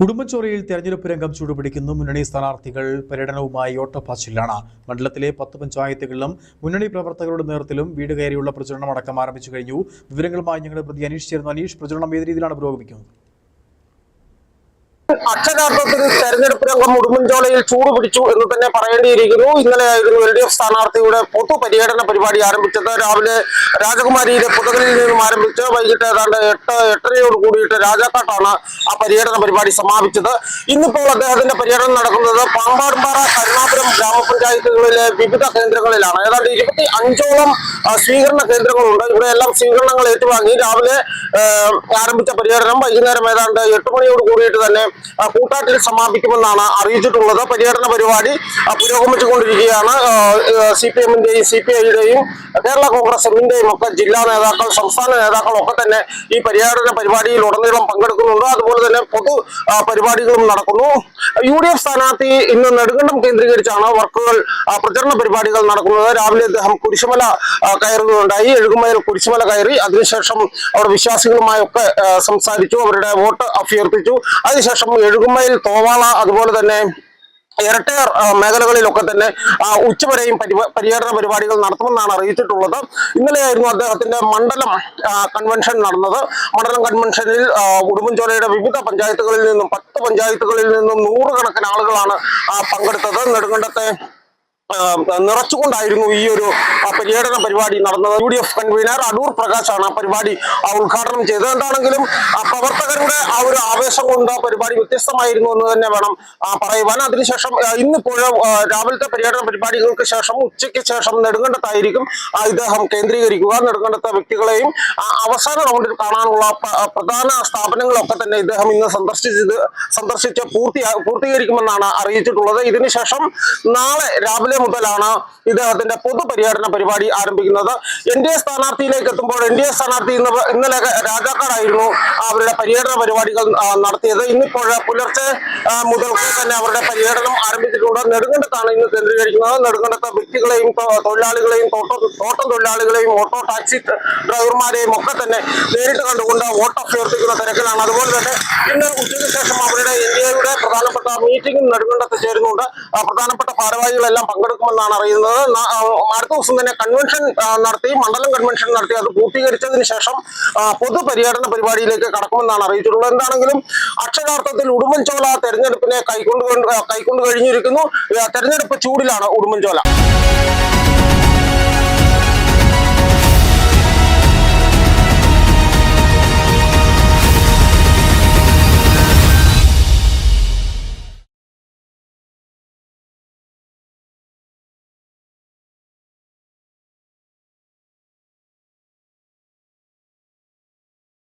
ഉടുമ്പൻചോലയിൽ തെരഞ്ഞെടുപ്പ് രംഗം ചൂടുപിടിക്കുന്നു. മുന്നണി സ്ഥാനാർത്ഥികൾ പര്യടനവുമായി ഓട്ടപ്പാച്ചിലാണ്. മണ്ഡലത്തിലെ 10 പഞ്ചായത്തുകളിലും മുന്നണി പ്രവർത്തകരുടെ നേതൃത്വത്തിലും വീട് കയറിയുള്ള പ്രചരണം അടക്കം ആരംഭിച്ചു കഴിഞ്ഞു. വിവരങ്ങളുമായി ഞങ്ങളുടെ പ്രതി അനീഷ് ചേർന്നു. അനീഷ്, പ്രചരണം ഏത് രീതിയിലാണ് പുരോഗമിക്കുന്നത്? അക്ഷരാർത്ഥത്തിൽ തെരഞ്ഞെടുപ്പ് രംഗം ഉടുമ്പൻചോലയിൽ ചൂടുപിടിച്ചു എന്ന് തന്നെ പറയേണ്ടിയിരിക്കുന്നു. ഇന്നലെയായിരുന്നു LDF സ്ഥാനാർത്ഥിയുടെ പൊതുപര്യടന പരിപാടി ആരംഭിച്ചത്. രാവിലെ രാജകുമാരിയിലെ പുതകളിൽ നിന്നും ആരംഭിച്ച് വൈകിട്ട് ഏതാണ്ട് 8:30 കൂടിയിട്ട് രാജാക്കാട്ടാണ് ആ പര്യടന പരിപാടി സമാപിച്ചത്. ഇന്നിപ്പോൾ അദ്ദേഹത്തിന്റെ പര്യടനം നടക്കുന്നത് പാമ്പാടുംപാറ, കരുണാപുരം ഗ്രാമപഞ്ചായത്തുകളിലെ വിവിധ കേന്ദ്രങ്ങളിലാണ്. ഏതാണ്ട് 25ഓളം സ്വീകരണ കേന്ദ്രങ്ങളുണ്ട്. ഇവിടെയെല്ലാം സ്വീകരണങ്ങൾ ഏറ്റുവാങ്ങി രാവിലെ ആരംഭിച്ച പര്യടനം വൈകുന്നേരം ഏതാണ്ട് 8 മണിയോട് കൂടിയിട്ട് തന്നെ കൂട്ടാറ്റിൽ സമാപിക്കുമെന്നാണ് അറിയിച്ചിട്ടുള്ളത്. പര്യടന പരിപാടി പുരോഗമിച്ചുകൊണ്ടിരിക്കുകയാണ്. CPM-ന്റെയും CPI-യുടെയും കേരള കോൺഗ്രസ് എമ്മിന്റെയും ഒക്കെ ജില്ലാ നേതാക്കൾ, സംസ്ഥാന നേതാക്കൾ ഒക്കെ തന്നെ ഈ പര്യടന പരിപാടിയിൽ ഉടനീളം പങ്കെടുക്കുന്നുണ്ട്. അതുപോലെ തന്നെ പൊതു പരിപാടികളും നടക്കുന്നു. UDF സ്ഥാനാർത്ഥി ഇന്ന് നെടുങ്കണ്ടം കേന്ദ്രീകരിച്ചാണ് പ്രചരണ പരിപാടികൾ നടക്കുന്നത്. രാവിലെ അദ്ദേഹം കുരിശുമല കയറുകയുണ്ടായി. എഴുകുമേൽ കുരിശുമല കയറി. അതിനുശേഷം അവിടെ വിശ്വാസികളുമായൊക്കെ സംസാരിച്ചു, അവരുടെ വോട്ട് അഭ്യർത്ഥിച്ചു. അതിനുശേഷം എഴുകുമേൽ, തോവാള, അതുപോലെ തന്നെ ഇരട്ടയാർ മേഖലകളിലൊക്കെ തന്നെ ഉച്ചവരെയും പര്യടന പരിപാടികൾ നടത്തുമെന്നാണ് അറിയിച്ചിട്ടുള്ളത്. ഇന്നലെയായിരുന്നു അദ്ദേഹത്തിന്റെ മണ്ഡലം കൺവെൻഷൻ നടന്നത്. മണ്ഡലം കൺവെൻഷനിൽ ഉടുമ്പൻചോലയുടെ വിവിധ പഞ്ചായത്തുകളിൽ നിന്നും 10 പഞ്ചായത്തുകളിൽ നിന്നും 100 കണക്കിന് ആളുകളാണ് പങ്കെടുത്തത്. നെടുങ്കണ്ടത്തെ നിറച്ചുകൊണ്ടായിരുന്നു ഈ ഒരു പര്യടന പരിപാടി നടന്നത്. UDF കൺവീനർ അടൂർ പ്രകാശാണ് പരിപാടി ഉദ്ഘാടനം ചെയ്തത്. എന്താണെങ്കിലും പ്രവർത്തകരുടെ ആ ഒരു ആവേശം കൊണ്ട് പരിപാടി വ്യത്യസ്തമായിരുന്നു എന്ന് തന്നെ വേണം പറയുവാൻ. അതിനുശേഷം ഇന്നിപ്പോൾ രാവിലത്തെ പര്യടന പരിപാടികൾക്ക് ശേഷം ഉച്ചയ്ക്ക് ശേഷം നെടുങ്കണ്ടത്തായിരിക്കും ഇദ്ദേഹം കേന്ദ്രീകരിക്കുക. നെടുങ്കണ്ടത്തെ വ്യക്തികളെയും അവസാന റൗണ്ടിൽ കാണാനുള്ള പ്രധാന സ്ഥാപനങ്ങളൊക്കെ തന്നെ ഇദ്ദേഹം ഇന്ന് സന്ദർശിച്ച് പൂർത്തീകരിക്കുമെന്നാണ് അറിയിച്ചിട്ടുള്ളത്. ഇതിനുശേഷം നാളെ രാവിലെ മുതലാണ് ഇദ്ദേഹത്തിന്റെ പൊതുപര്യടന പരിപാടി ആരംഭിക്കുന്നത്. NDA സ്ഥാനാർത്ഥിയിലേക്ക് എത്തുമ്പോൾ NDA സ്ഥാനാർത്ഥി ഇന്നലെ രാജാക്കാടായിരുന്നു അവരുടെ പര്യടന പരിപാടികൾ നടത്തിയത്. ഇന്നിപ്പോൾ പുലർച്ചെ മുതൽക്ക് തന്നെ അവരുടെ പര്യടനം ആരംഭിച്ചിട്ടുണ്ട്. നെടുങ്കണ്ടത്താണ് ഇന്ന് കേന്ദ്രീകരിക്കുന്നത്. നെടുങ്കണ്ടത്തെ വ്യക്തികളെയും തൊഴിലാളികളെയും തോട്ടം തൊഴിലാളികളെയും ഓട്ടോ ടാക്സി ഡ്രൈവർമാരെയും ഒക്കെ തന്നെ നേരിട്ട് കണ്ടുകൊണ്ട് വോട്ട് അഭ്യർത്ഥിക്കുന്ന തിരക്കിലാണ്. അതുപോലെ തന്നെ ഇന്ന് ഉച്ചയ്ക്ക് ശേഷം അവരുടെ NDAയുടെ പ്രധാനപ്പെട്ട മീറ്റിംഗും നെടുങ്കണ്ടത്ത് ചേരുന്നുണ്ട്. പ്രധാനപ്പെട്ട ഭാരവാഹികളെല്ലാം പങ്കെടുക്കുമെന്നാണ് അറിയുന്നത്. അടുത്ത ദിവസം തന്നെ കൺവെൻഷൻ നടത്തി, മണ്ഡലം കൺവെൻഷൻ നടത്തി അത് പൂർത്തീകരിച്ചതിന് ശേഷം പൊതുപര്യടന പരിപാടിയിലേക്ക് കടക്കുമെന്നാണ് അറിയിച്ചിട്ടുള്ളത്. എന്താണെങ്കിലും അക്ഷരാർത്ഥത്തിൽ ഉടുമ്പൻചോല തെരഞ്ഞെടുപ്പിനെ കൈക്കൊണ്ട് കഴിഞ്ഞിരിക്കുന്നു. തെരഞ്ഞെടുപ്പ് ചൂടിലാണ് ഉടുമ്പൻചോല.